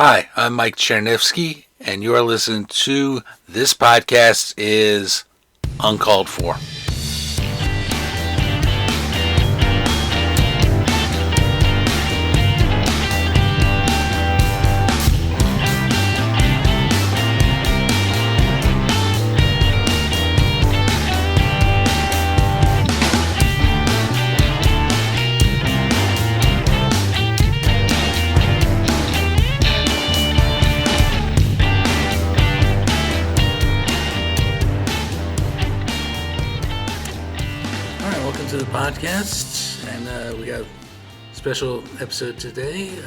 Hi, I'm Mike Cherniffsky, and you're listening to This Podcast is Uncalled For. To the podcast, and we got a special episode today.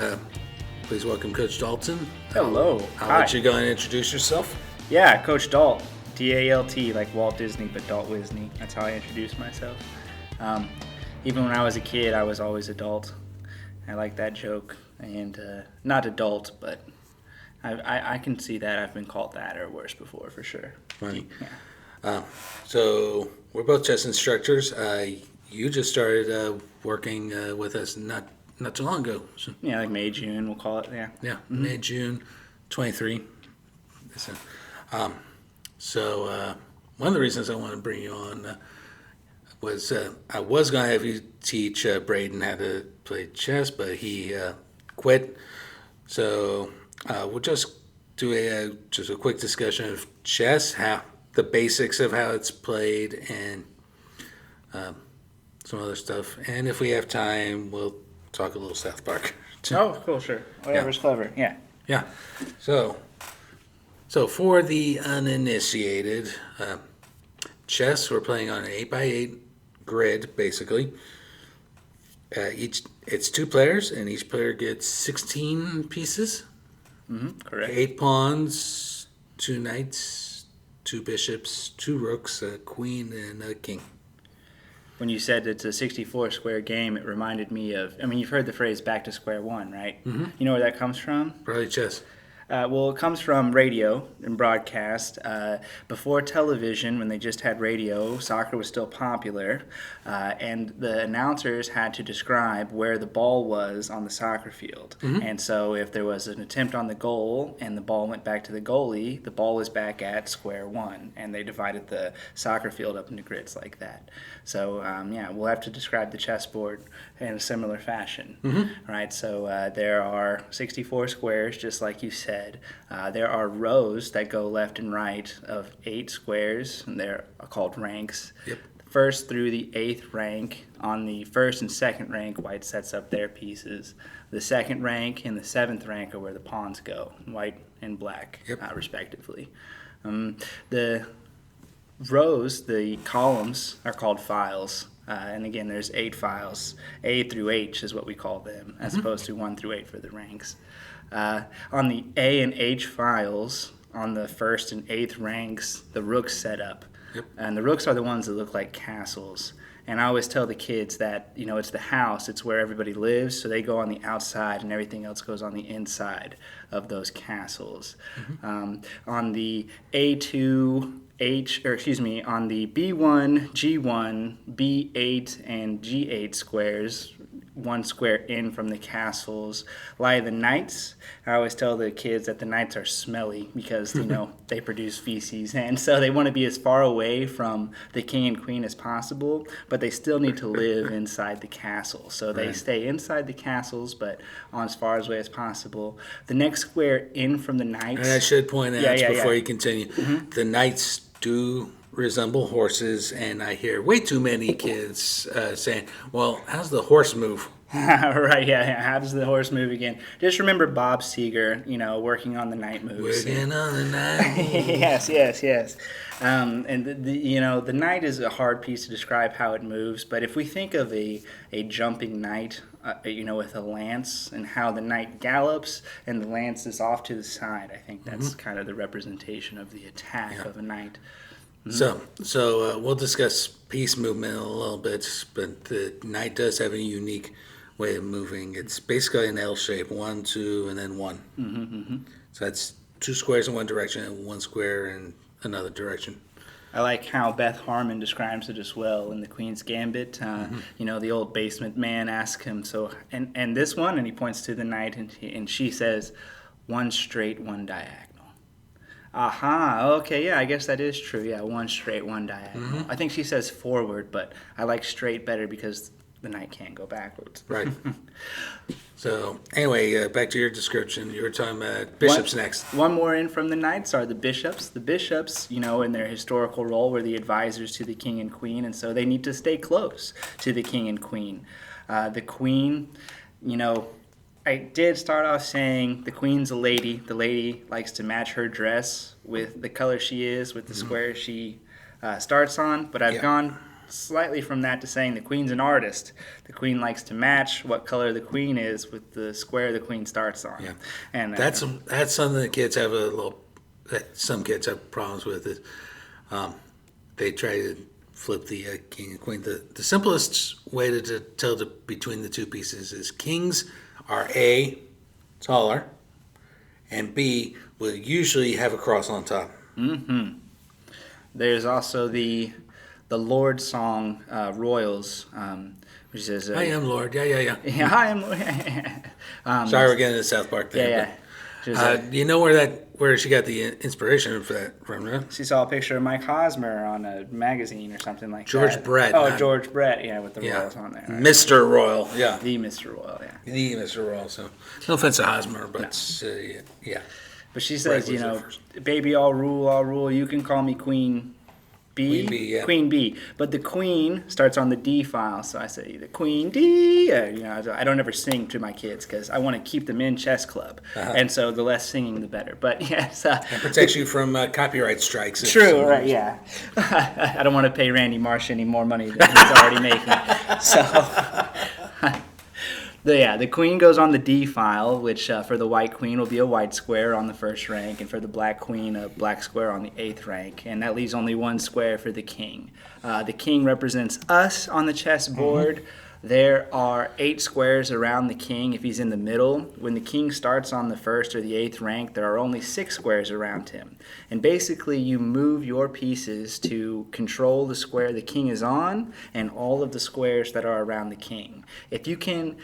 Please welcome Coach Dalton. Hello. I'll let you go and introduce yourself. Yeah, Coach Dalt, D-A-L-T, like Walt Disney, but Dalt Wisney. That's how I introduce myself. Even when I was a kid, I was always adult. I like that joke, and not adult, but I can see that I've been called that or worse before for sure. Funny. Yeah. So we're both chess instructors. You just started working with us not too long ago. So, yeah, like May, June, we'll call it. Yeah. Yeah, mm-hmm. May, June, 23. So one of the reasons I wanted to bring you on was I was going to have you teach Braden how to play chess, but he quit. So we'll just do a quick discussion of chess, how the basics of how it's played, and some other stuff. And if we have time, we'll talk a little South Park. Oh, cool, sure. Whatever's clever. Yeah. Yeah. So for the uninitiated, chess, we're playing on an 8x8 grid, basically. It's two players, and each player gets 16 pieces. Mm-hmm, correct. 8 pawns, 2 knights, 2 bishops, 2 rooks, a queen, and a king. When you said it's a 64 square game, it reminded me of, you've heard the phrase back to square one, right? Mm-hmm. You know where that comes from? Probably chess. Well, it comes from radio and broadcast. Before television, when they just had radio, soccer was still popular, and the announcers had to describe where the ball was on the soccer field. Mm-hmm. And so if there was an attempt on the goal and the ball went back to the goalie, the ball was back at square one, and they divided the soccer field up into grids like that. So, we'll have to describe the chessboard in a similar fashion. Mm-hmm. Right? So there are 64 squares, just like you said. There are rows that go left and right of 8 squares, and they're called ranks. Yep. First through the 8th rank. On the first and second rank, white sets up their pieces. The second rank and the 7th rank are where the pawns go, white and black, yep. Respectively. The rows, the columns, are called files. And again, there's 8 files. A through H is what we call them, as opposed to 1 through 8 for the ranks. On the A and H files, on the 1st and 8th ranks, the rooks set up. Yep. And the rooks are the ones that look like castles. And I always tell the kids that, it's the house, it's where everybody lives, so they go on the outside and everything else goes on the inside of those castles. Mm-hmm. On the A2, on the B1, G1, B8, and G8 squares, 1 square in from the castles, lie the knights. I always tell the kids that the knights are smelly because, they produce feces, and so they want to be as far away from the king and queen as possible, but they still need to live inside the castle. So they stay inside the castles, but on as far away as possible. The next square in from the knights. And I should point out before you continue, the knights do resemble horses, and I hear way too many kids saying, well, how's the horse move? Right, yeah. How does the horse move again? Just remember Bob Seger, working on the night moves. Working on the night moves. Yes. And the knight is a hard piece to describe how it moves, but if we think of a jumping knight, with a lance and how the knight gallops and the lance is off to the side, I think that's kind of the representation of the attack of a knight. Mm-hmm. So we'll discuss piece movement a little bit, but the knight does have a unique way of moving. It's basically an L shape, 1, 2, and then 1. Mm-hmm. So that's 2 squares in one direction and 1 square in another direction. I like how Beth Harmon describes it as well in The Queen's Gambit. The old basement man asks him, and this one, and he points to the knight, and she says, one straight, one diagonal. Aha, okay, yeah, I guess that is true. Yeah, one straight, one diagonal. I think she says forward, but I like straight better because the knight can't go backwards. Right. So, anyway, back to your description. You were talking about bishops next. One more in from the knights are the bishops. The bishops, in their historical role, were the advisors to the king and queen, and so they need to stay close to the king and queen. The queen, I did start off saying the queen's a lady. The lady likes to match her dress with the color she is, with the square she starts on. But I've gone slightly from that to saying the queen's an artist. The queen likes to match what color the queen is with the square the queen starts on. Yeah. And that's something that kids have that some kids have problems with. It. They try to flip the king and queen. The simplest way to tell between the two pieces is kings are A, taller, and B, will usually have a cross on top. Mm-hmm. There's also the Lord song, Royals, which says... I am Lord, yeah. Yeah, I am Lord. Sorry, we're getting to the South Park thing. Yeah. Do you know where she got the inspiration for that from? Huh? She saw a picture of Mike Hosmer on a magazine or something like George that. Brett. Oh, George Brett, with the Royals on there. Right? Mr. Royal, yeah. The Mr. Royal, yeah. The Mr. Royal, so no offense to Hosmer, but yeah. But she says, baby, I'll rule, you can call me Queen B. Queen B, yeah. Queen B. But the queen starts on the D file, so I say the Queen D. I don't ever sing to my kids because I want to keep them in chess club. And so the less singing, the better. But yes. It protects you from copyright strikes. True, right, yeah. I don't want to pay Randy Marsh any more money than he's already making. So... The queen goes on the D file, which for the white queen will be a white square on the first rank, and for the black queen, a black square on the 8th rank. And that leaves only one square for the king. The king represents us on the chessboard. Mm-hmm. There are 8 squares around the king if he's in the middle. When the king starts on the 1st or the 8th rank, there are only 6 squares around him. And basically, you move your pieces to control the square the king is on and all of the squares that are around the king. If you can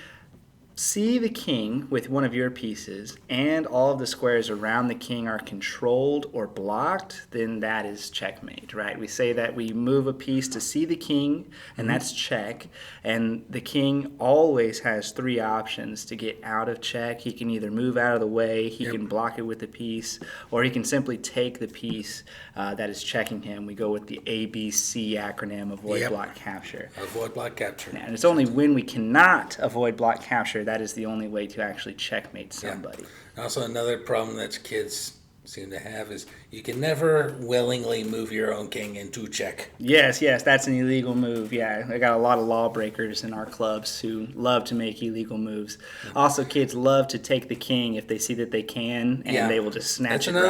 see the king with one of your pieces and all of the squares around the king are controlled or blocked, then that is checkmate, right? We say that we move a piece to see the king, and that's check. And the king always has 3 options to get out of check. He can either move out of the way, he can block it with a piece, or he can simply take the piece that is checking him. We go with the ABC acronym, avoid block capture. Avoid block capture. And it's only when we cannot avoid block capture that is the only way to actually checkmate somebody. Yeah. Also, another problem that kids seem to have is you can never willingly move your own king into check. Yes, that's an illegal move. Yeah, I got a lot of lawbreakers in our clubs who love to make illegal moves. Mm-hmm. Also, kids love to take the king if they see that they can, and they will just snatch it right up.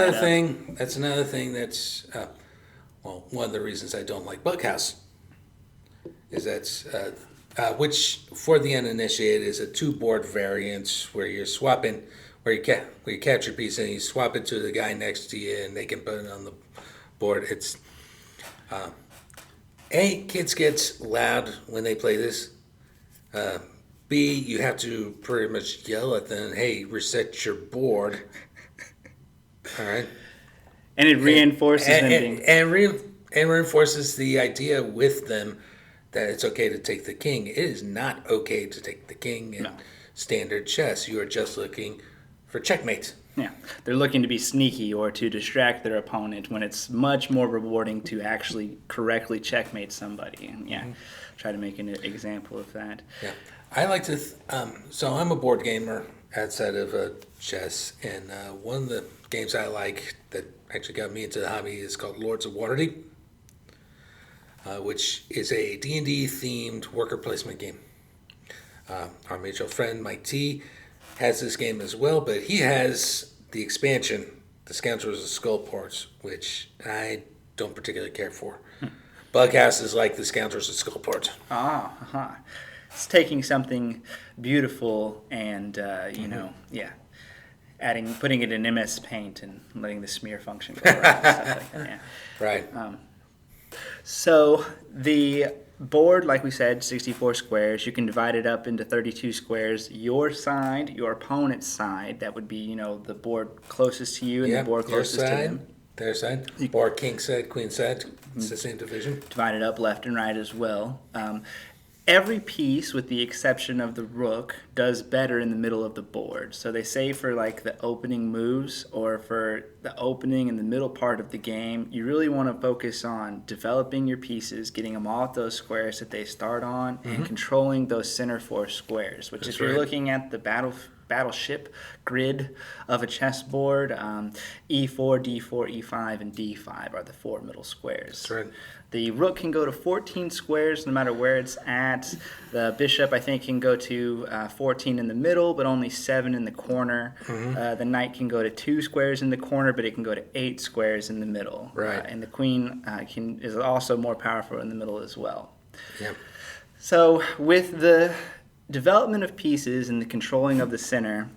That's another thing that's, one of the reasons I don't like Bughouse is that's... which, for the uninitiated, is a 2-board variant where you're swapping, where you catch your piece and you swap it to the guy next to you and they can put it on the board. It's A, kids get loud when they play this. B, you have to pretty much yell at them, hey, reset your board. All right? And it reinforces and reinforces the idea with them that it's okay to take the king. It is not okay to take the king in standard chess. You are just looking for checkmate. Yeah, they're looking to be sneaky or to distract their opponent when it's much more rewarding to actually correctly checkmate somebody. And try to make an example of that. Yeah, I like to. So I'm a board gamer outside of chess, and one of the games I like that actually got me into the hobby is called Lords of Waterdeep. Which is a D&D themed worker placement game. Our mutual friend Mike T has this game as well, but he has the expansion, The Scoundrels of Skullport, which I don't particularly care for. Bughouse is like The Scoundrels of Skullport. It's taking something beautiful and putting it in MS Paint and letting the smear function go right and stuff like that. Yeah. Right. So the board, like we said, 64 squares. You can divide it up into 32 squares. Your side, your opponent's side, that would be, the board closest to you and the board closest to them. Their side, or king side, queen side. It's the same division. Divided up left and right as well. Every piece, with the exception of the rook, does better in the middle of the board. So they say for like the opening moves or for the opening and the middle part of the game, you really want to focus on developing your pieces, getting them all at those squares that they start on, and controlling those center four squares, which if you're looking at the battleship grid of a chessboard, E4, D4, E5, and D5 are the four middle squares. That's right. The rook can go to 14 squares no matter where it's at. The bishop, I think, can go to 14 in the middle, but only 7 in the corner. The knight can go to 2 squares in the corner, but it can go to 8 squares in the middle. Right. And the queen is also more powerful in the middle as well. Yeah. So with the development of pieces and the controlling of the center,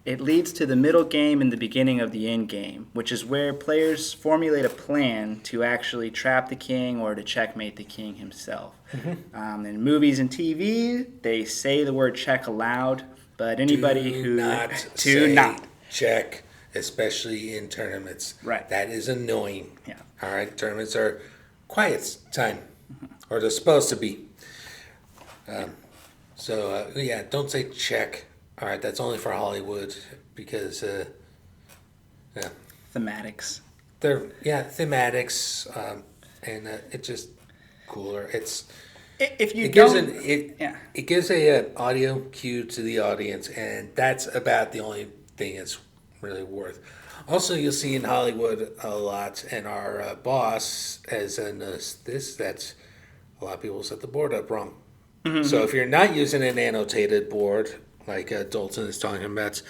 it leads to the middle game and the beginning of the end game, which is where players formulate a plan to actually trap the king or to checkmate the king himself. In movies and TV, they say the word check aloud, but anybody Do who not do not check, especially in tournaments. Right. That is annoying. Yeah. All right. Tournaments are quiet time, or they're supposed to be. Don't say check. All right, that's only for Hollywood because, thematics. they're thematics, and it's just cooler. If you It gives don't, it gives a audio cue to the audience, and that's about the only thing it's really worth. Also, you'll see in Hollywood a lot, and our boss has noticed this, that a lot of people set the board up wrong. So if you're not using an annotated board, like Dalton is talking about,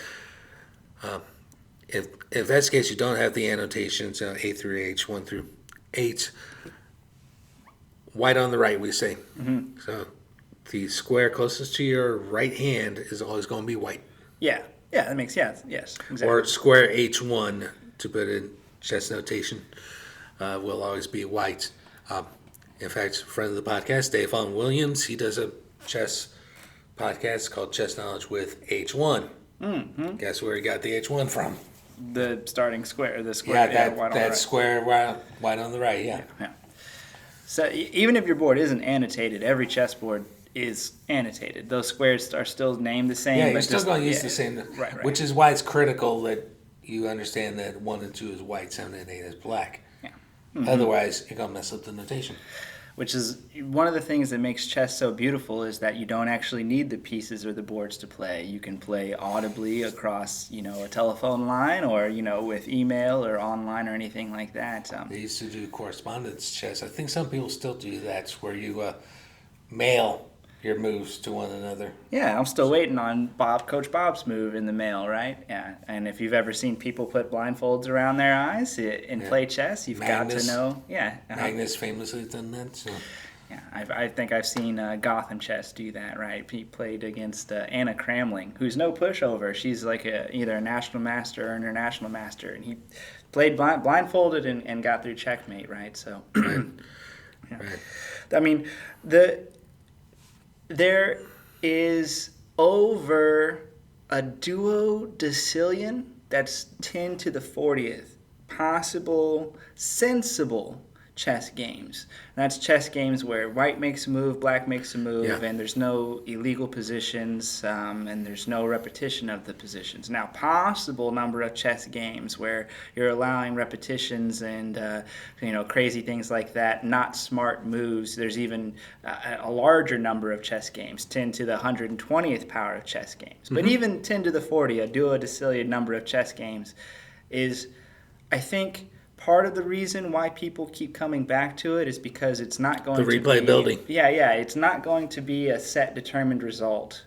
if that's the case, you don't have the annotations, A through H, 1 through 8, white on the right, we say. So the square closest to your right hand is always going to be white. Yeah, that makes sense. Yes, exactly. Or square H1, to put in chess notation, will always be white. In fact, friend of the podcast, Dave Von Williams, he does a chess podcast called Chess Knowledge with H1. Guess where he got the H1 from? The starting square, the square. White on the right. Square white on the right, yeah. So even if your board isn't annotated, every chessboard is annotated. Those squares are still named the same. Yeah, but you're still going to use the same. Right. Which is why it's critical that you understand that 1 and 2 is white, 7 and 8 is black. Yeah. Otherwise, you're going to mess up the notation. Which is one of the things that makes chess so beautiful, is that you don't actually need the pieces or the boards to play. You can play audibly across, a telephone line, or, with email or online or anything like that. They used to do correspondence chess. I think some people still do that, where you mail your moves to one another. Yeah, I'm still waiting on Coach Bob's move in the mail, right? Yeah, and if you've ever seen people put blindfolds around their eyes and play chess, you've got to know. Yeah, Magnus famously done that. So. Yeah, I think I've seen Gotham Chess do that, right? He played against Anna Cramling, who's no pushover. She's like either a national master or an international master, and he played blindfolded and got through checkmate, right? So, Right. I mean, there is over a duodecillion, that's 10 to the 40th, possible, sensible chess games. And that's chess games where white makes a move, black makes a move, and there's no illegal positions, and there's no repetition of the positions. Now, possible number of chess games where you're allowing repetitions and crazy things like that, not smart moves. There's even a larger number of chess games, 10 to the 120th power of chess games. But even 10 to the 40, a duodecillion number of chess games, is, I think, part of the reason why people keep coming back to it is because it's not going to be... The replayability. Yeah, it's not going to be a set determined result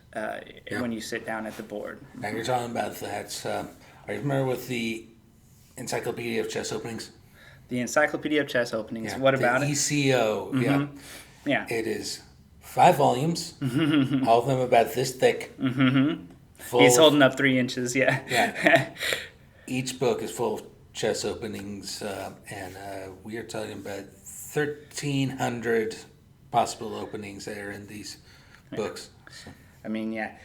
when you sit down at the board. Now you're talking about that. Are you familiar with the Encyclopedia of Chess Openings? The Encyclopedia of Chess Openings. What about the it? ECO, Yeah. It is 5 volumes, all of them about this thick. He's holding up 3 inches, Yeah. Each book is full of chess openings, and we are talking about 1,300 possible openings there in these books. So. I mean, yeah.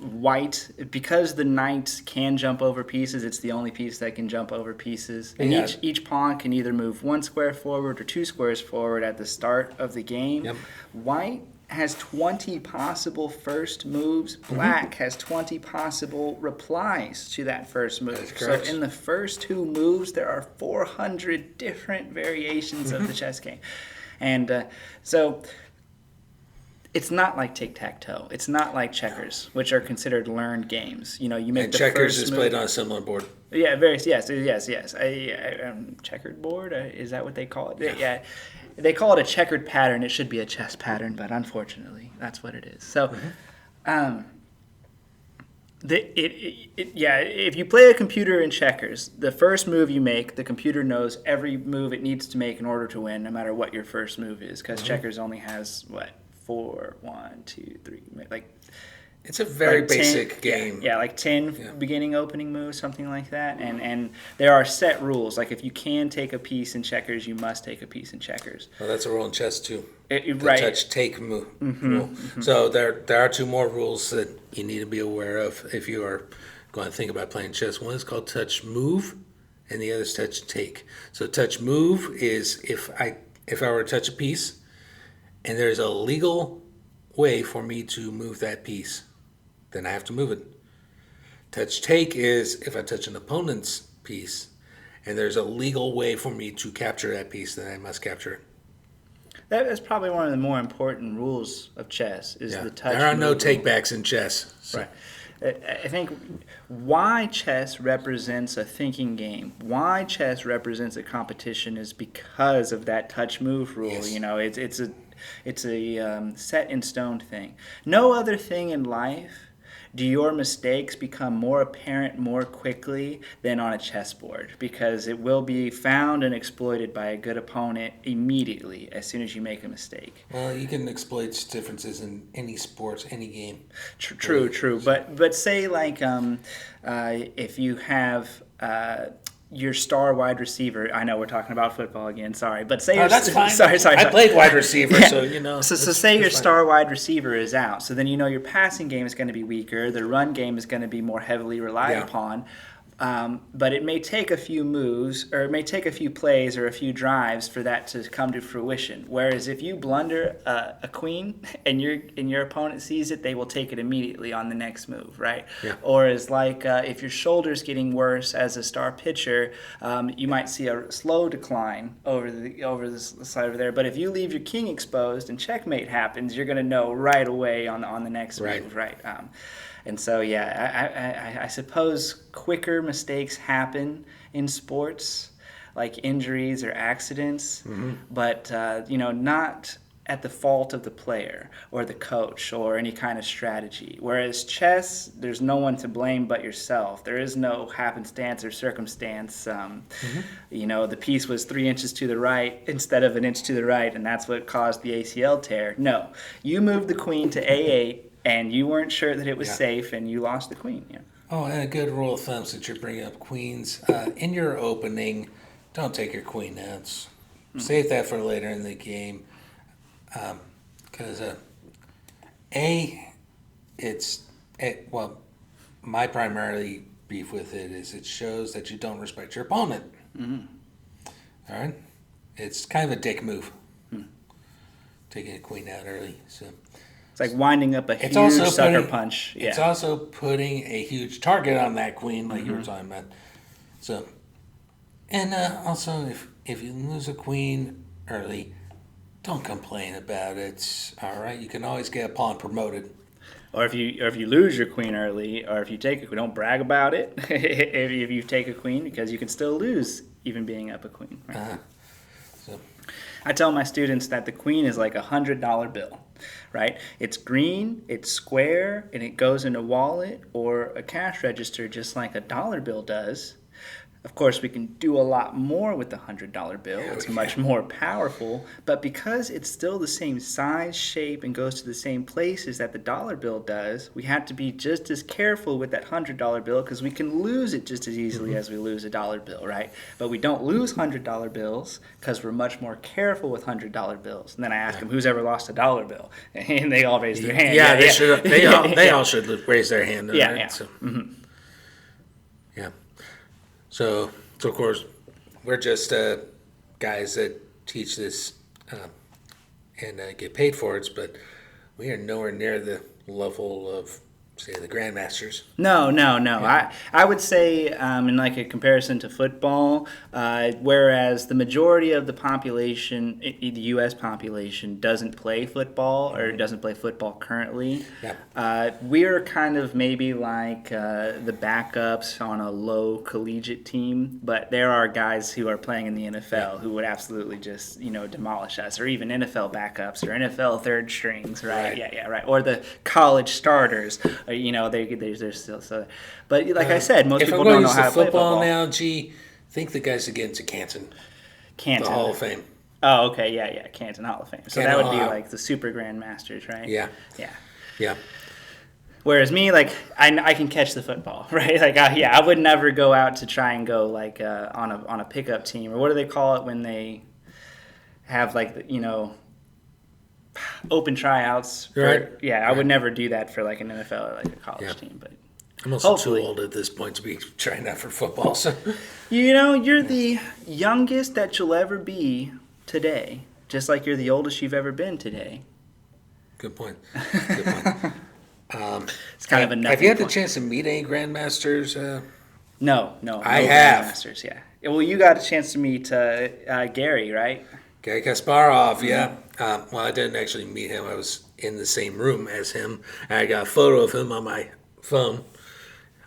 White, because the knight can jump over pieces, it's the only piece that can jump over pieces. And each pawn can either move 1 square forward or 2 squares forward at the start of the game. Yep. White has 20 possible first moves. Black has 20 possible replies to that first move. So in the first 2 moves, there are 400 different variations of the chess game. And so it's not like tic-tac-toe. It's not like checkers, which are considered learned games. You make and the checkers first is move. played on a similar board. Yeah, yes. Checkered board, is that what they call it? Yeah. They call it a checkered pattern. It should be a chess pattern, but unfortunately, that's what it is. So, if you play a computer in checkers, the first move you make, the computer knows every move it needs to make in order to win, no matter what your first move is, because checkers only has 4, 1, 2, 3, It's a very like 10, basic game. Yeah, like 10 beginning opening moves, something like that. And there are set rules. Like if you can take a piece in checkers, you must take a piece in checkers. Well, that's a rule in chess too. The right. Touch-take move rule. So there are 2 more rules that you need to be aware of if you are going to think about playing chess. One is called touch-move, and the other is touch-take. So touch-move is if I were to touch a piece, and there's a legal way for me to move that piece, then I have to move it. Touch-take is if I touch an opponent's piece, and there's a legal way for me to capture that piece, then I must capture it. That is probably one of the more important rules of chess, is the touch. There are no takebacks in chess. So. Right. I think why chess represents a thinking game, why chess represents a competition, is because of that touch move rule. Yes. It's a set in stone thing. No other thing in life do your mistakes become more apparent more quickly than on a chessboard, because it will be found and exploited by a good opponent immediately as soon as you make a mistake. Well, you can exploit differences in any sport, any game. True. But say if you have your star wide receiver. I know we're talking about football again. Sorry, but say that's fine. Sorry. I played wide receiver, so So say your star wide receiver is out. So then your passing game is going to be weaker. The run game is going to be more heavily relied upon. But it may take a few moves, or it may take a few plays or a few drives for that to come to fruition. Whereas if you blunder a queen and your opponent sees it, they will take it immediately on the next move, right? Yeah. Or is if your shoulder's getting worse as a star pitcher, you might see a slow decline over the side over there. But if you leave your king exposed and checkmate happens, you're going to know right away on the next move, right? And so, I suppose quicker mistakes happen in sports, like injuries or accidents, but, not at the fault of the player or the coach or any kind of strategy. Whereas chess, there's no one to blame but yourself. There is no happenstance or circumstance. The piece was 3 inches to the right instead of an inch to the right, and that's what caused the ACL tear. No, you moved the queen to A8, and you weren't sure that it was safe, and you lost the queen. Yeah. Oh, and a good rule of thumb, since you're bringing up queens, in your opening, don't take your queen out. Save that for later in the game, because my primary beef with it is it shows that you don't respect your opponent. All right, it's kind of a dick move, taking a queen out early. So. It's like winding up a huge sucker punch. Yeah. It's also putting a huge target on that queen, like you were talking about. So, and also, if you lose a queen early, don't complain about it. All right, you can always get a pawn promoted. Or if you lose your queen early, or if you take it, don't brag about it. if you take a queen, because you can still lose even being up a queen. Right? So, I tell my students that the queen is like $100 bill. Right? It's green, it's square, and it goes in a wallet or a cash register just like a dollar bill does. Of course, we can do a lot more with the $100 bill. Yeah, It's we much can. more powerful, but because it's still the same size, shape, and goes to the same places that the dollar bill does, we have to be just as careful with that $100 bill because we can lose it just as easily as we lose a dollar bill, right? But we don't lose $100 bills because we're much more careful with $100 bills. And then I ask them, who's ever lost a dollar bill? And they all raise their hand. Yeah, they should. They Yeah. all should raise their hand. On Yeah, it, yeah. So. Yeah. So of course, we're just guys that teach this and get paid for it, but we are nowhere near the level of, say, the grandmasters. No. I would say in like a comparison to football, whereas the majority of the population, the U.S. population, doesn't play football or doesn't play football currently. Yeah. We're kind of maybe like the backups on a low collegiate team, but there are guys who are playing in the NFL who would absolutely just demolish us, or even NFL backups or NFL third strings, right? Yeah, right. Or the college starters. They're still so. But like I said, most people don't know how to play football. Analogy, think the guys that get into Canton, the Hall of Fame. Oh, okay, yeah, Canton Hall of Fame. So Canton that would be Hall. like the super grandmasters, right? Yeah. Yeah. Whereas me, like I can catch the football, right? Like I would never go out to try and go like on a pickup team, or what do they call it when they have like open tryouts. Right. I would never do that for like an NFL or like a college team, but I'm also hopefully. too old at this point to be trying that for football. So. You're the youngest that you'll ever be today, just like you're the oldest you've ever been today. Good point. It's kind of a nothing Have you had the point. chance to meet any grandmasters? No, I have. Grandmasters, yeah. Well, you got a chance to meet Gary, right? Gary Kasparov, yeah. Well, I didn't actually meet him. I was in the same room as him. I got a photo of him on my phone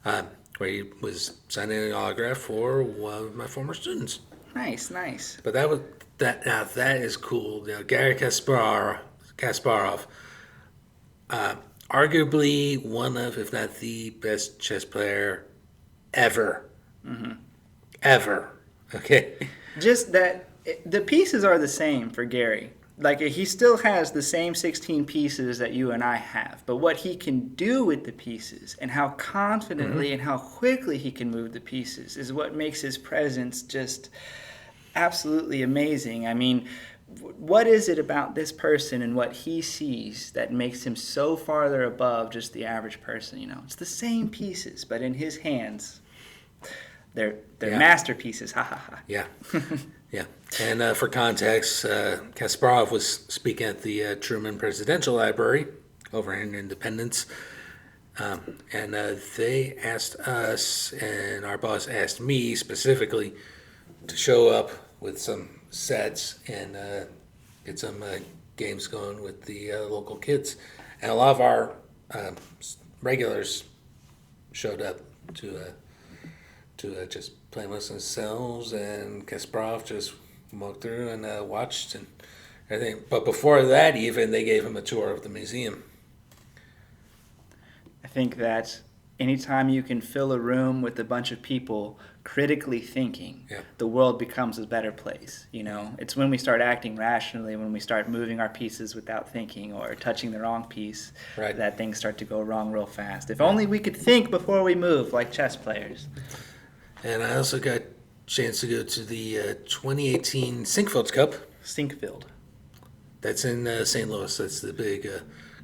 where he was signing an autograph for one of my former students. Nice. But that is cool. Gary Kasparov, arguably one of, if not the best chess player ever. Ever. Okay. Just that the pieces are the same for Gary. Like he still has the same 16 pieces that you and I have, but what he can do with the pieces and how confidently and how quickly he can move the pieces is what makes his presence just absolutely amazing. I mean, what is it about this person and what he sees that makes him so farther above just the average person? It's the same pieces, but in his hands, they're masterpieces. Ha ha ha. Yeah. Yeah. And for context, Kasparov was speaking at the Truman Presidential Library over in Independence. And they asked us, and our boss asked me specifically, to show up with some sets and get some games going with the local kids. And a lot of our regulars showed up to just play amongst themselves, and Kasparov just walked through and watched and everything. But before that, even, they gave him a tour of the museum. I think that anytime you can fill a room with a bunch of people critically thinking, the world becomes a better place. It's when we start acting rationally, when we start moving our pieces without thinking or touching the wrong piece, that things start to go wrong real fast. If only we could think before we move like chess players. And I also got a chance to go to the 2018 Sinkfields Cup. Sinkfield. That's in St. Louis. That's the big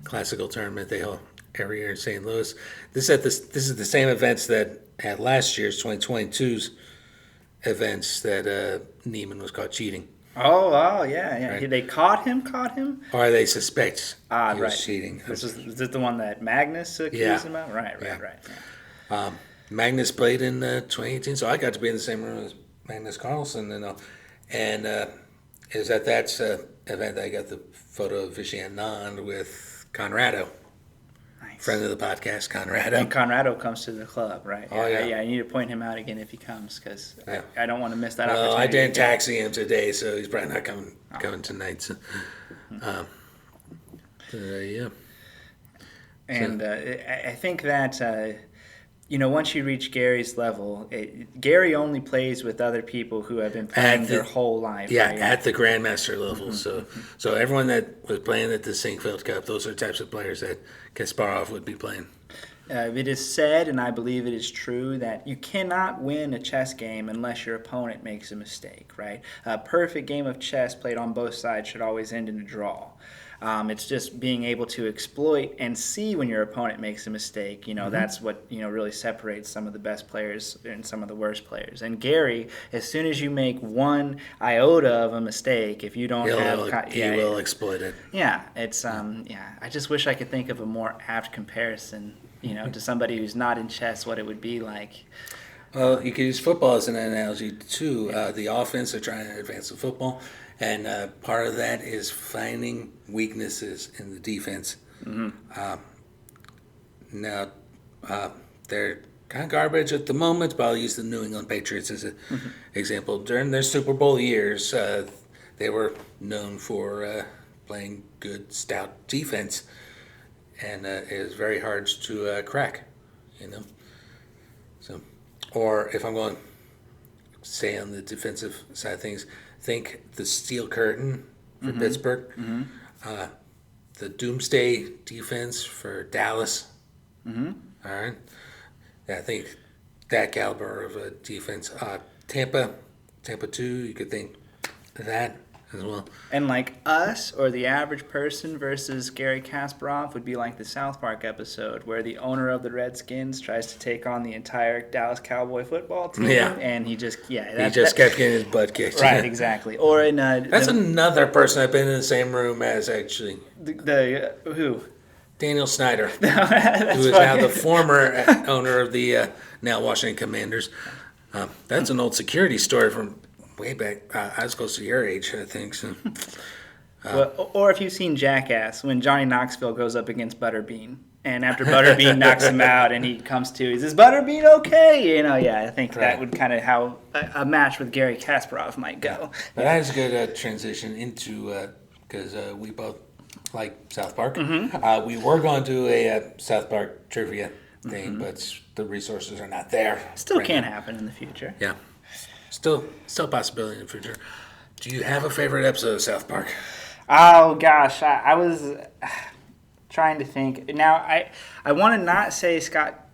classical tournament they hold every year in St. Louis. This is the same events that at last year's 2022's events that Neiman was caught cheating. Oh, yeah. Right. They caught him? Or they suspect he right. was cheating. Is this the one that Magnus accused him of? Right. Yeah. Magnus played in 2018, so I got to be in the same room as Magnus Carlsen. And it was at that event that I got the photo of Vishy Anand with Conrado. Nice. Friend of the podcast, Conrado. And Conrado comes to the club, right? Oh, yeah. Yeah, I need to point him out again if he comes because I don't want to miss that opportunity. Well, I didn't taxi him today, so he's probably not coming tonight. So, yeah. And I think that once you reach Gary's level, Gary only plays with other people who have been playing their whole life. Yeah, right? at the Grandmaster level. So everyone that was playing at the Sinkfield Cup, those are the types of players that Kasparov would be playing. It is said, and I believe it is true, that you cannot win a chess game unless your opponent makes a mistake, right? A perfect game of chess played on both sides should always end in a draw. It's just being able to exploit and see when your opponent makes a mistake. That's what really separates some of the best players and some of the worst players. And Gary, as soon as you make one iota of a mistake, if you don't he will exploit it. Yeah, it's I just wish I could think of a more apt comparison, to somebody who's not in chess, what it would be like. Well, you could use football as an analogy too. The offense are trying to advance the football, and part of that is finding weaknesses in the defense. Now, they're kind of garbage at the moment, but I'll use the New England Patriots as an example. During their Super Bowl years, they were known for playing good, stout defense, and it was very hard to crack, So, or if I'm going to say on the defensive side of things, think the Steel Curtain for Pittsburgh, the Doomsday defense for Dallas. All right, yeah, I think that caliber of a defense. Tampa 2, you could think that as well. And like us, or the average person versus Gary Kasparov would be like the South Park episode where the owner of the Redskins tries to take on the entire Dallas Cowboy football team. Yeah. And he just kept getting his butt kicked. Right, exactly. Or in that's another person I've been in the same room as, actually. The who? Daniel Snyder, who is now the former owner of the now Washington Commanders. That's an old security story from way back. I was close to your age, I think. So. Or if you've seen Jackass, when Johnny Knoxville goes up against Butterbean, and after Butterbean knocks him out, and he comes to, is this Butterbean okay? I think that would kind of how a match with Gary Kasparov might go. But that is a good transition into, because we both like South Park. We were going to do a South Park trivia thing, but the resources are not there. Still can't happen in the future. Yeah. Still a possibility in the future. Do you have a favorite episode of South Park? Oh gosh, I was trying to think. Now I want to not say Scott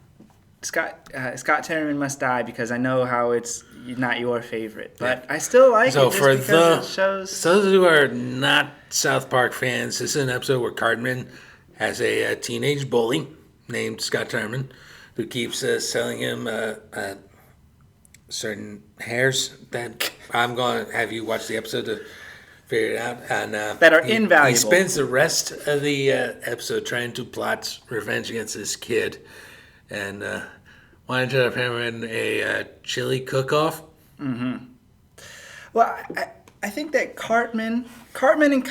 Tenorman Must Die, because I know how it's not your favorite, but I still like it just because it shows. Those who are not South Park fans, this is an episode where Cartman has a teenage bully named Scott Tenorman who keeps selling him certain hairs that I'm going to have you watch the episode to figure it out. And that are invaluable. He spends the rest of the episode trying to plot revenge against this kid, and wanted to have him in a chili cook-off. Well, I think that Cartman and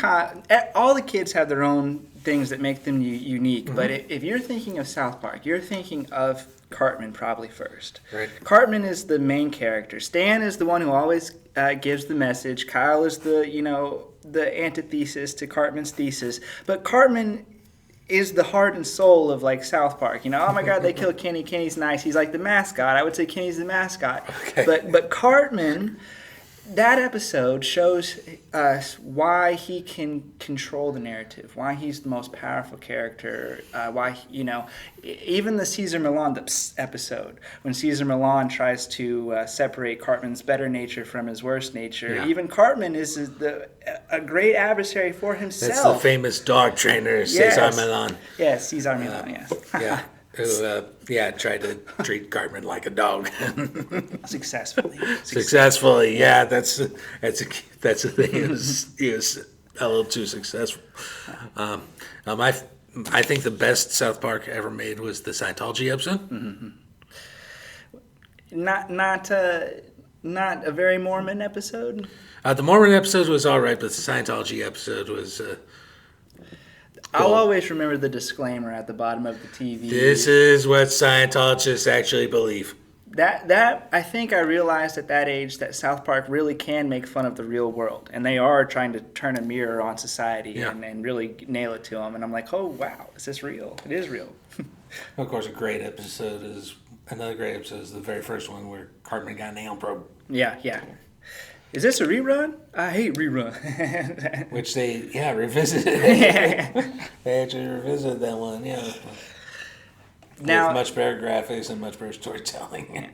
all the kids have their own things that make them unique. But if you're thinking of South Park, you're thinking of Cartman probably first. Right. Cartman is the main character. Stan is the one who always gives the message. Kyle is the antithesis to Cartman's thesis. But Cartman is the heart and soul of like South Park. Oh my God, they killed Kenny. Kenny's nice. He's like the mascot. I would say Kenny's the mascot. Okay. But Cartman, that episode shows us why he can control the narrative, why he's the most powerful character, why, even the Cesar Millan episode, when Cesar Millan tries to separate Cartman's better nature from his worst nature, even Cartman is a great adversary for himself. That's the famous dog trainer, Cesar Millan. Yes, Cesar Millan, yes. Yeah. Who, tried to treat Cartman like a dog. Successfully, yeah. That's the thing. He was a little too successful. I think the best South Park ever made was the Scientology episode. Not a very Mormon episode. The Mormon episode was all right, but the Scientology episode was. I'll always remember the disclaimer at the bottom of the TV. This is what Scientologists actually believe. That I think I realized at that age that South Park really can make fun of the real world, and they are trying to turn a mirror on society and really nail it to them. And I'm like, oh wow, is this real? It is real. Of course, a great episode is another great episode is the very first one where Cartman got an alien probe. Yeah, yeah. Is this a rerun? I hate rerun. Which they, revisited. They actually revisited that one, yeah. Now, with much better graphics and much better storytelling. Yeah.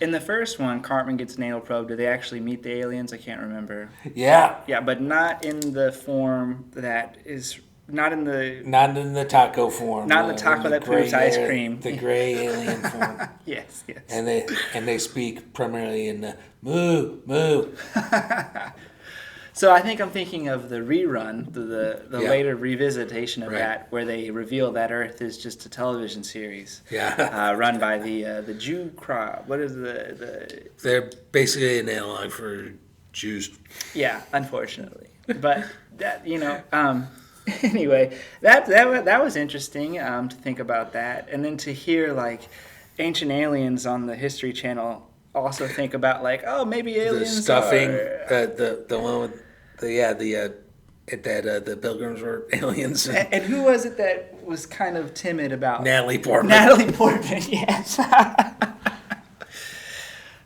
In the first one, Cartman gets an anal probe. Do they actually meet the aliens? I can't remember. Yeah. Yeah, but not in the form that is... Not in the taco form. Not in the taco that poops ice cream. The gray alien form. Yes. And they speak primarily in the moo, moo. So I think I'm thinking of the rerun, the later revisitation of that, where they reveal that Earth is just a television series. Yeah. Run by the Jew crowd. What is the... They're basically an analog for Jews. Yeah, unfortunately. But that, anyway, that was interesting to think about that, and then to hear like Ancient Aliens on the History Channel also think about like, oh, maybe aliens the stuffing, are... the one with the Pilgrims were aliens. And who was it that was kind of timid about Natalie Portman? Yes.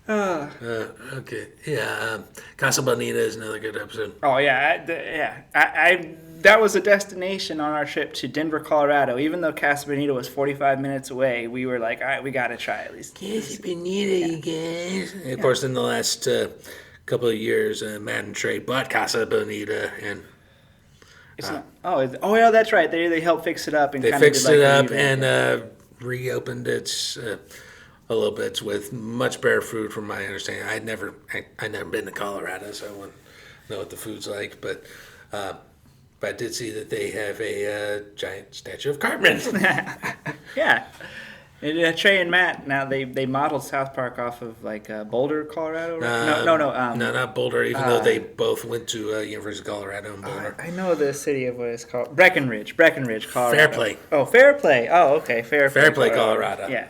Okay, yeah. Casa Bonita is another good episode. Oh yeah, I that was a destination on our trip to Denver, Colorado. Even though Casa Bonita was 45 minutes away, we were like, all right, we got to try at least. Casa Bonita, you guys. And of course, in the last couple of years, Matt and Trey bought Casa Bonita, and that's right. They helped fix it up and they kind of fixed it up and reopened it a little bit with much better food, from my understanding. I'd never been to Colorado, so I wouldn't know what the food's like, but I did see that they have a giant statue of Cartman. Yeah. And, Trey and Matt, now they modeled South Park off of like Boulder, Colorado. Right? No, no, not Boulder. Even though they both went to University of Colorado in Boulder. I know the city of what it's called. Breckenridge, Colorado. Fairplay. Oh, Fairplay. Oh, okay, Fairplay, Colorado. Yeah.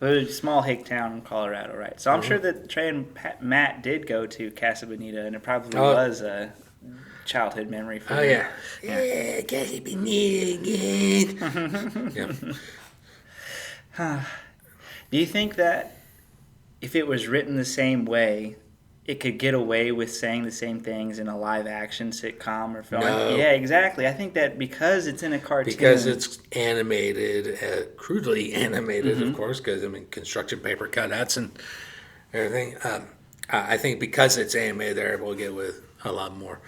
It was a small hick town in Colorado, right? So I'm sure that Trey and Matt did go to Casa Bonita, and it probably was a childhood memory for them. Yeah, Casa Bonita again. Yeah. Do you think that if it was written the same way, it could get away with saying the same things in a live-action sitcom or film? No. Yeah, exactly. I think that because it's in a cartoon... Because it's animated, crudely animated, of course, because, construction paper cutouts and everything. I think because it's animated, they're able to get with a lot more.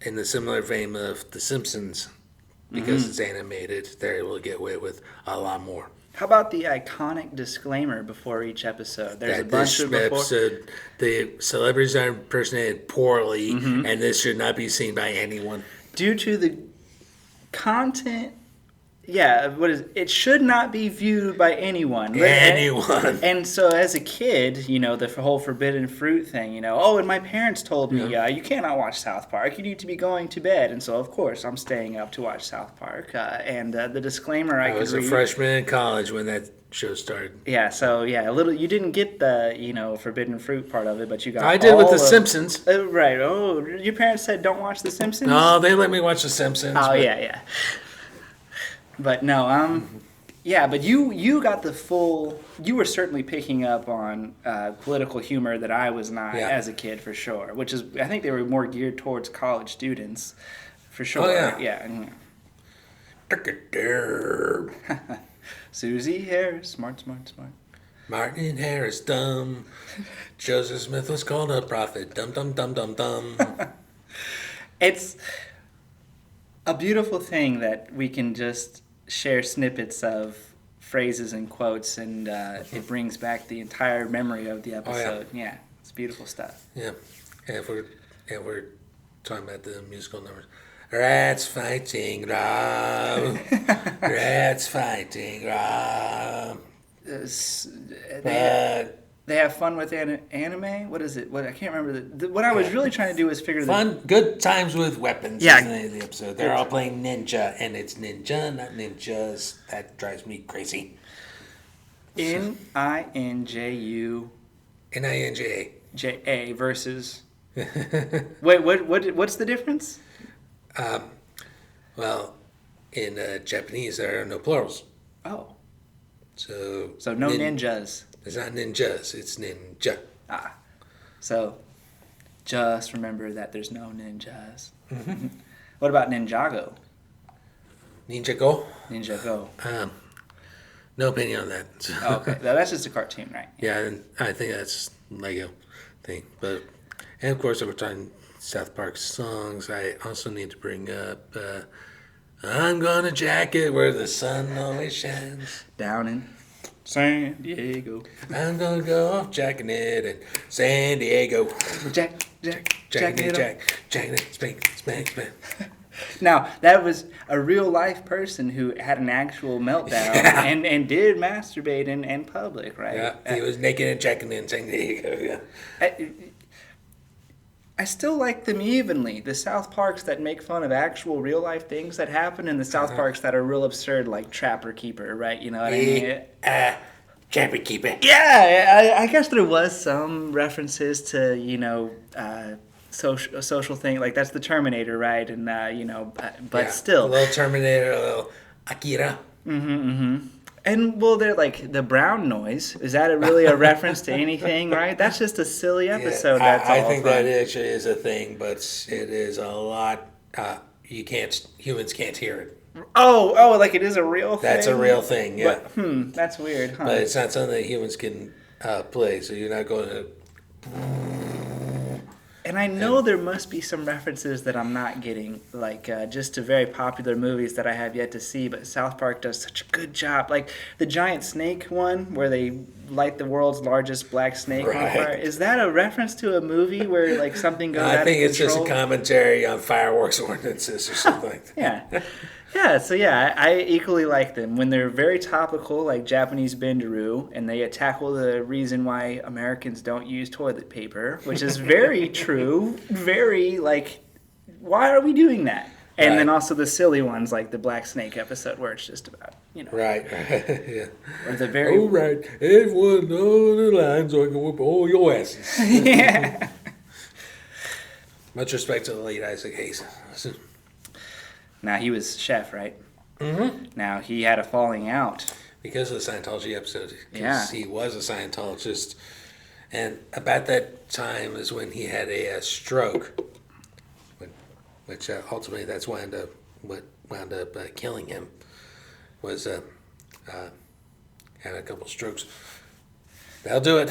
In the similar vein of The Simpsons, because it's animated, they're able to get away with a lot more. How about the iconic disclaimer before each episode? There's a bunch of episode, the celebrities are impersonated poorly, and this should not be seen by anyone. Due to the content, it should not be viewed by anyone. Anyone. And so as a kid, the whole forbidden fruit thing, and my parents told me, you cannot watch South Park. You need to be going to bed. And so, of course, I'm staying up to watch South Park. And the disclaimer I was a freshman in college when that show started. Yeah, so, you didn't get the, forbidden fruit part of it, but you got I did with The Simpsons. Right. Oh, your parents said don't watch The Simpsons? No, they let me watch The Simpsons. Oh, yeah. But no, but you got the full. You were certainly picking up on political humor that I was not as a kid, for sure. Which is, I think they were more geared towards college students, for sure. Oh yeah. Susie Harris, smart. Martin Harris, dumb. Joseph Smith was called a prophet, dumb. It's a beautiful thing that we can just share snippets of phrases and quotes, and it brings back the entire memory of the episode. Oh, yeah, it's beautiful stuff. Yeah, if we're talking about the musical numbers. Rats fighting Rob. Rats fighting Rob. They have fun with anime? What is it? What I can't remember. What I was really trying to do was figure good times with weapons. Yeah. Is the name of the episode. They're all playing ninja, and it's ninja, not ninjas. That drives me crazy. Ninju. Ninja. J-A versus... Wait, what's the difference? Well, in Japanese, there are no plurals. Oh. So no ninjas. It's not ninjas. It's ninja. So just remember that there's no ninjas. What about Ninjago? Ninja Go? Ninja Go. No opinion on that. Oh, okay, that's just a cartoon, right? Yeah, and I think that's Lego thing. And of course, if we're talking South Park songs, I also need to bring up I'm Gonna Jack It Where the Sun Always Shines. Down in San Diego. I'm gonna go off jacking it in San Diego. Jacking it, spank. Now, that was a real life person who had an actual meltdown and did masturbate in public, right? Yeah, he was naked and jacking in San Diego, yeah. I still like them evenly. The South Parks that make fun of actual real life things that happen, and the South Parks that are real absurd, like Trapper Keeper, right? You know what I mean? Trapper Keeper. Yeah, I guess there was some references to, social thing, like that's the Terminator, right? And but still, a little Terminator, a little Akira. And well, they're like the brown noise. Is that really a reference to anything, right? That's just a silly episode. I think that actually is a thing, but it is a lot. Humans can't hear it. Oh, like it is a real thing. That's a real thing, yeah. But, that's weird, huh? But it's not something that humans can play, so you're not going to. And I know there must be some references that I'm not getting, like just to very popular movies that I have yet to see, but South Park does such a good job. Like the giant snake one, where they light the world's largest black snake on fire. Is that a reference to a movie where like something goes out of control? I think it's just a commentary on fireworks ordinances or something like that. Yeah. Yeah, so I equally like them when they're very topical, like Japanese Benderu, and they tackle the reason why Americans don't use toilet paper, which is very true. Very why are we doing that? And then also the silly ones like the Black Snake episode, where it's just about Right, yeah. Or the very all right, everyone on the line so I can whip all your asses. Yeah. Much respect to the late Isaac Hayes. Now, he was chef, right? Mm-hmm. Now, he had a falling out. Because of the Scientology episode. Yeah. He was a Scientologist. And about that time is when he had a stroke, which ultimately that's what wound up killing him, was had a couple strokes. That'll do it.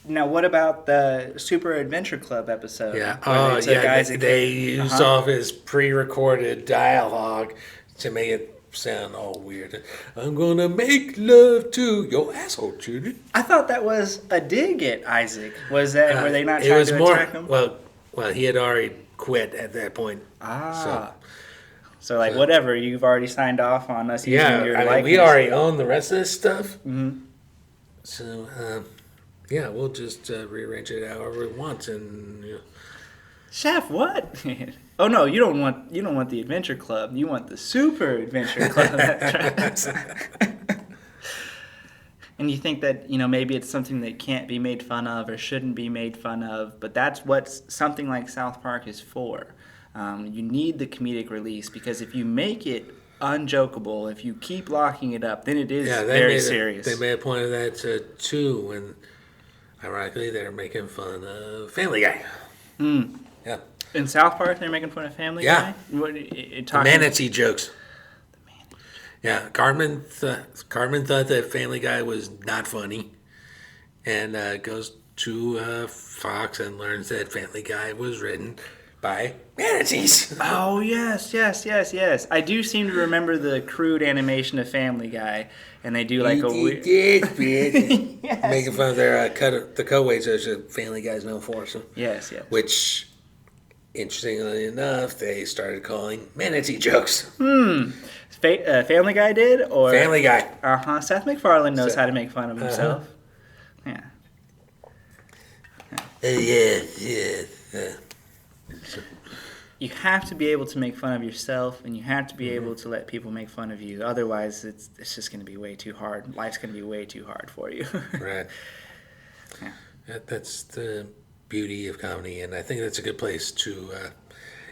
Now, what about the Super Adventure Club episode? Yeah. They used off his pre-recorded dialogue to make it sound all weird. I'm gonna make love to your asshole, Judy. I thought that was a dig at Isaac. Was that were they not trying to attack him? Well, he had already quit at that point. So whatever, you've already signed off on us using your likeness. We already own the rest of this stuff. Mm-hmm. So. We'll just rearrange it however we want, and Chef, what? Oh no, you don't want the Adventure Club. You want the Super Adventure Club. That's right. And you think that maybe it's something that can't be made fun of or shouldn't be made fun of, but that's what something like South Park is for. You need the comedic release, because if you make it unjokeable, if you keep locking it up, then it is very serious. They made a point of that too when. Ironically, they're making fun of Family Guy. Yeah. In South Park, they're making fun of Family Guy? The manatee jokes. Yeah, Cartman thought that Family Guy was not funny, and goes to Fox and learns that Family Guy was written by manatees. Oh, yes. I do seem to remember the crude animation of Family Guy, and they do like a weird... Yes. Making fun of their the cutaways that Family Guy's known for. So. Yes. Which, interestingly enough, they started calling manatee jokes. Family Guy did? Or Family Guy. Seth MacFarlane knows how to make fun of himself. Yeah. Yeah. You have to be able to make fun of yourself, and you have to be able to let people make fun of you. Otherwise, it's just going to be way too hard. Life's going to be way too hard for you. Right. Yeah. That's the beauty of comedy, and I think that's a good place to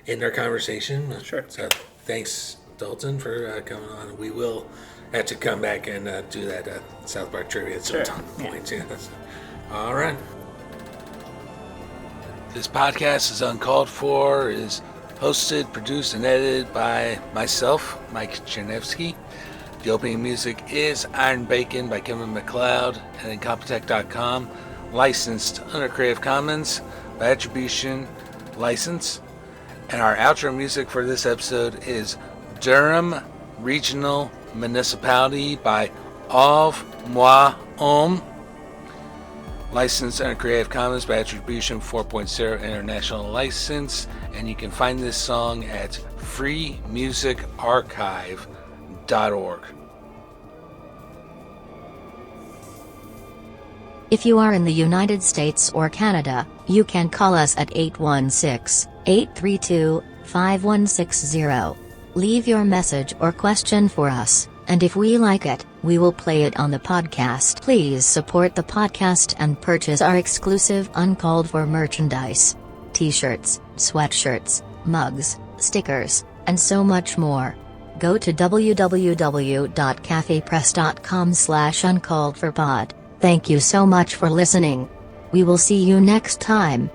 end our conversation. Sure. So thanks, Dalton, for coming on. We will have to come back and do that South Park trivia at some point. Yeah. All right. This podcast is Uncalled For, is hosted, produced, and edited by myself, Mike Chernevsky. The opening music is Iron Bacon by Kevin MacLeod and Incompetech.com, licensed under Creative Commons by attribution license. And our outro music for this episode is Durham Regional Municipality by Of Moi Homme, licensed under Creative Commons by attribution 4.0 international license. And you can find this song at freemusicarchive.org. If you are in the United States or Canada, you can call us at 816-832-5160. Leave your message or question for us, and if we like it, we will play it on the podcast. Please support the podcast and purchase our exclusive Uncalled For merchandise. T-shirts, sweatshirts, mugs, stickers, and so much more. Go to www.cafepress.com/uncalledforpod. Thank you so much for listening. We will see you next time.